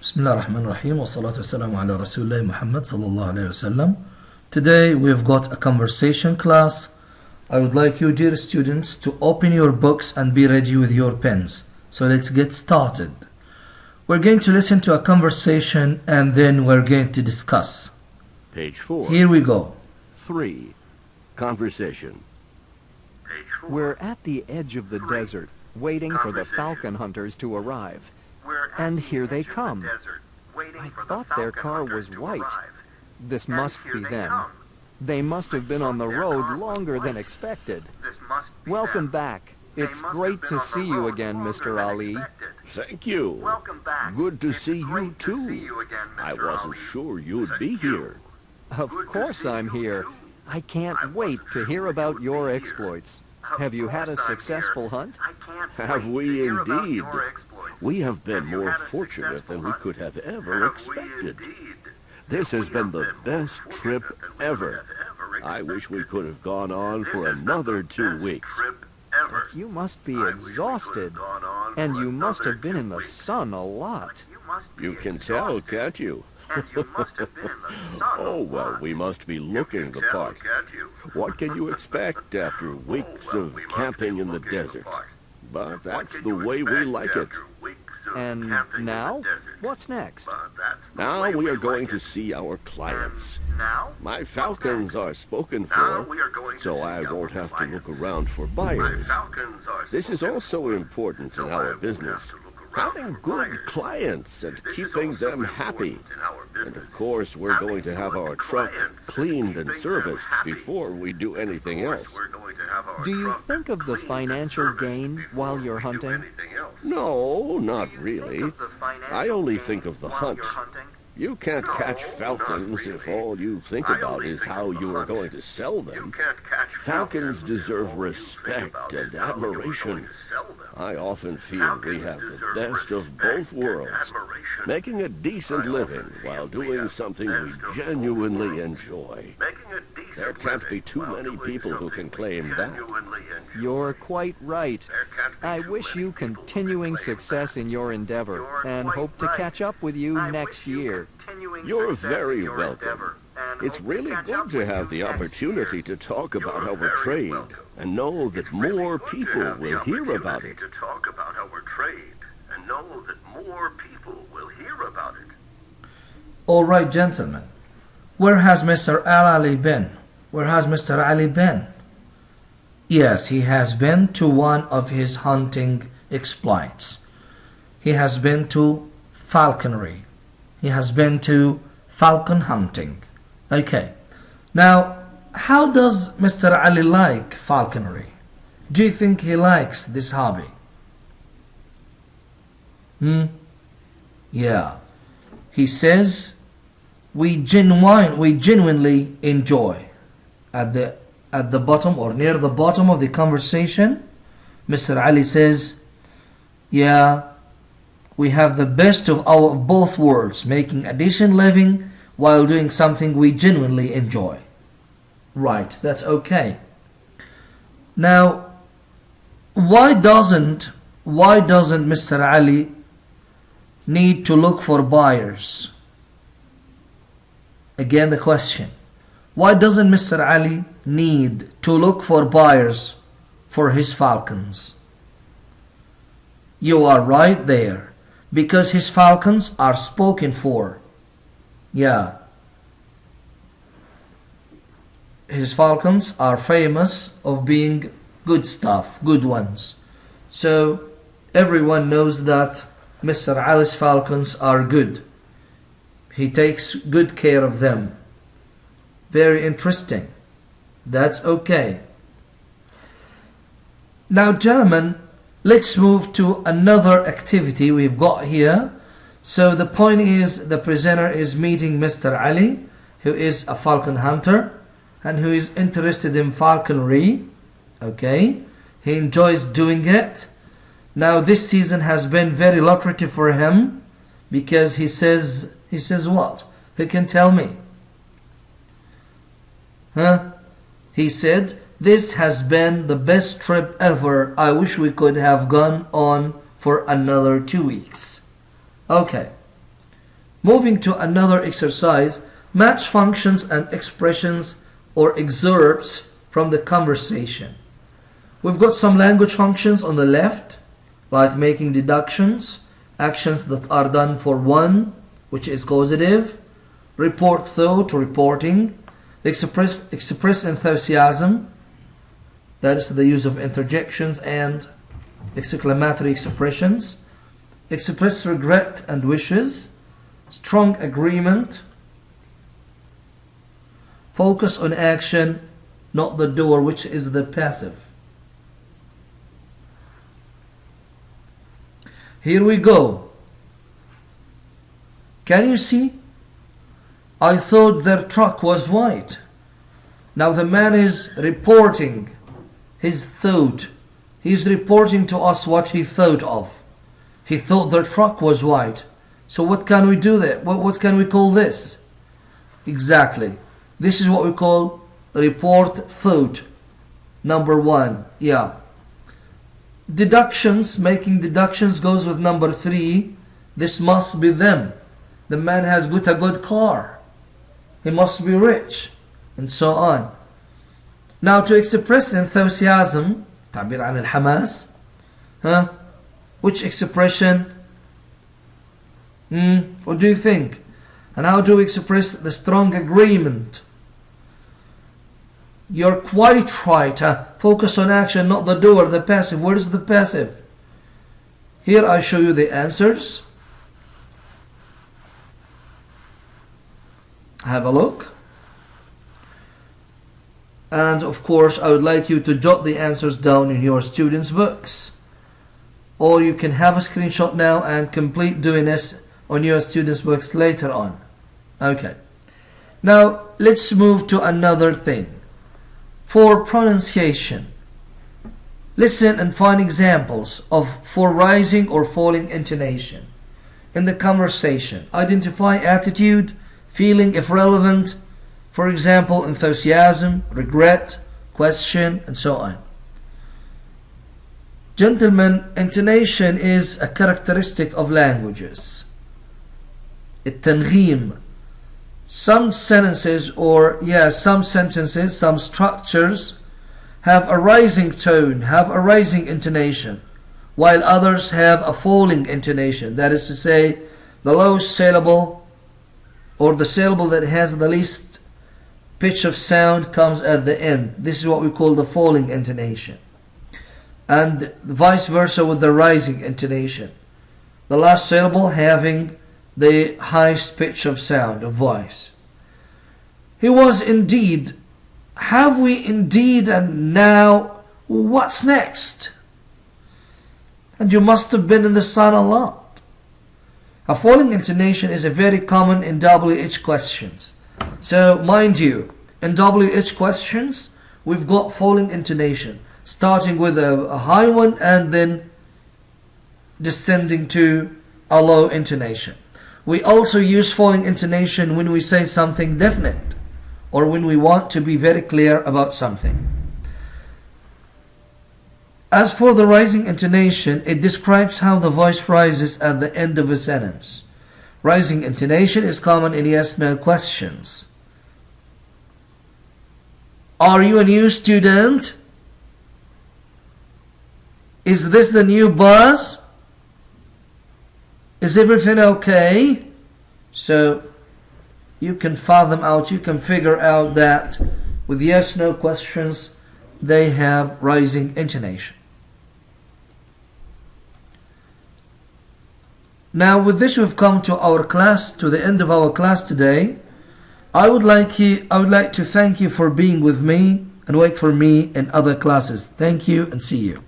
بسم الله الرحمن الرحيم والصلاة والسلام على رسول الله محمد صلى الله عليه وسلم. Today we've got a conversation class. I would like you, dear students, to open your books and be ready with your pens. So let's get started. We're going to listen to a conversation and then we're going to discuss. Page 4. Here we go. 3. Conversation. We're at the edge of the desert, waiting for the falcon hunters to arrive. And here they come. I thought their car was white. This must be them. They must have been on the road longer than expected. Welcome back. It's great to see you again, Mr. Ali. Thank you. Good to see you too. I wasn't sure you'd be here. Of course I'm here. I can't wait to hear about your exploits. Have you had a successful hunt? Have we indeed? We have been more fortunate than we could have ever expected. This has been the best trip ever. I wish we could have gone on for another 2 weeks. But you must be exhausted, and you must have been in the sun a lot. You can tell, can't you? Oh, well, we must be looking the part. What can you expect after weeks of camping in the desert? But that's the way we like it. And now? What's next? Now we are going to see our clients. My falcons are spoken for, so I won't have to look around for buyers. This is also important in our business. Having good clients and keeping them happy. And of course, we're going to have our truck cleaned and serviced before we do anything else. Do you think of the financial gain while you're hunting? No, not really. I only think of the hunt. You can't catch falcons if all you think about is how you are going to sell them. Falcons deserve respect and admiration. I often feel we have the best of both worlds, making a decent living while doing something we genuinely enjoy. There can't be too many people who can claim that. You're quite right. I wish you continuing success in your endeavor and hope to catch up with you next year. You're very welcome. It's really good to have the opportunity to talk about our trade and know that more people will hear about it. All right, gentlemen. Where has Mr. Ali been? Where has Mr. Ali been? Yes, he has been to one of his hunting exploits. He has been to falconry. He has been to falcon hunting. Okay. Now, how does Mr. Ali like falconry? Do you think he likes this hobby? Yeah. He says we genuinely enjoy. At the bottom or near the bottom of the conversation, Mr. Ali says, yeah, we have the best of both worlds, making a decent living while doing something we genuinely enjoy. Right, that's okay. Now, why doesn't Mr. Ali need to look for buyers? Again, the question. Why doesn't Mr. Ali need to look for buyers for his falcons? You are right there. Because his falcons are spoken for. Yeah. His falcons are famous of being good stuff, good ones. So everyone knows that Mr. Ali's falcons are good. He takes good care of them. Very interesting. That's okay. Now, gentlemen, let's move to another activity we've got here. So the point is, the prisoner is meeting Mr. Ali, who is a falcon hunter and who is interested in falconry. Okay, he enjoys doing it. Now this season has been very lucrative for him because he says what? Who can tell me? He said, this has been the best trip ever. I wish we could have gone on for another 2 weeks. Okay. Moving to another exercise, match functions and expressions or excerpts from the conversation. We've got some language functions on the left, like making deductions, actions that are done for one, which is causative, report thought, reporting, express enthusiasm, that is the use of interjections and exclamatory expressions, express regret and wishes, strong agreement, focus on action, not the doer, which is the passive. Here we go. Can you see? I thought their truck was white. Now the man is reporting his thought. He's reporting to us what he thought of. He thought their truck was white. So what can we do there? What can we call this? Exactly. This is what we call report thought. Number one. Yeah. Deductions, making deductions goes with number 3. This must be them. The man has got a good car. He must be rich. And so on. Now to express enthusiasm, تعبير عن الحماس, which expression? What do you think? And how do we express the strong agreement? You're quite right. Focus on action, not the doer, the passive. Where is the passive? Here I show you the answers. Have a look. And of course, I would like you to jot the answers down in your students' books. Or you can have a screenshot now and complete doing this on your students' books later on. Okay. Now, let's move to another thing. For pronunciation, listen and find examples for rising or falling intonation in the conversation. Identify attitude, feeling if relevant. For example, enthusiasm, regret, question, and so on. Gentlemen, intonation is a characteristic of languages. التنغيم. Some sentences, some structures have a rising tone, have a rising intonation, while others have a falling intonation. That is to say, the lowest syllable or the syllable that has the least pitch of sound comes at the end. This is what we call the falling intonation. And vice versa with the rising intonation. The last syllable having the highest pitch of sound of voice. He was indeed. Have we indeed, and now what's next? And you must have been in the sun a lot. A falling intonation is a very common in WH questions. So mind you, in WH questions we've got falling intonation, starting with a high one and then descending to a low intonation. We also use falling intonation when we say something definite or when we want to be very clear about something. As for the rising intonation, it describes how the voice rises at the end of a sentence. Rising intonation is common in yes/no questions. Are you a new student? Is this the new bus? Is everything okay? So you can fathom out, you can figure out that with yes/no questions they have rising intonation. Now with this we've come to our class, to the end of our class today. I would like to thank you for being with me and wait for me in other classes. Thank you and see you.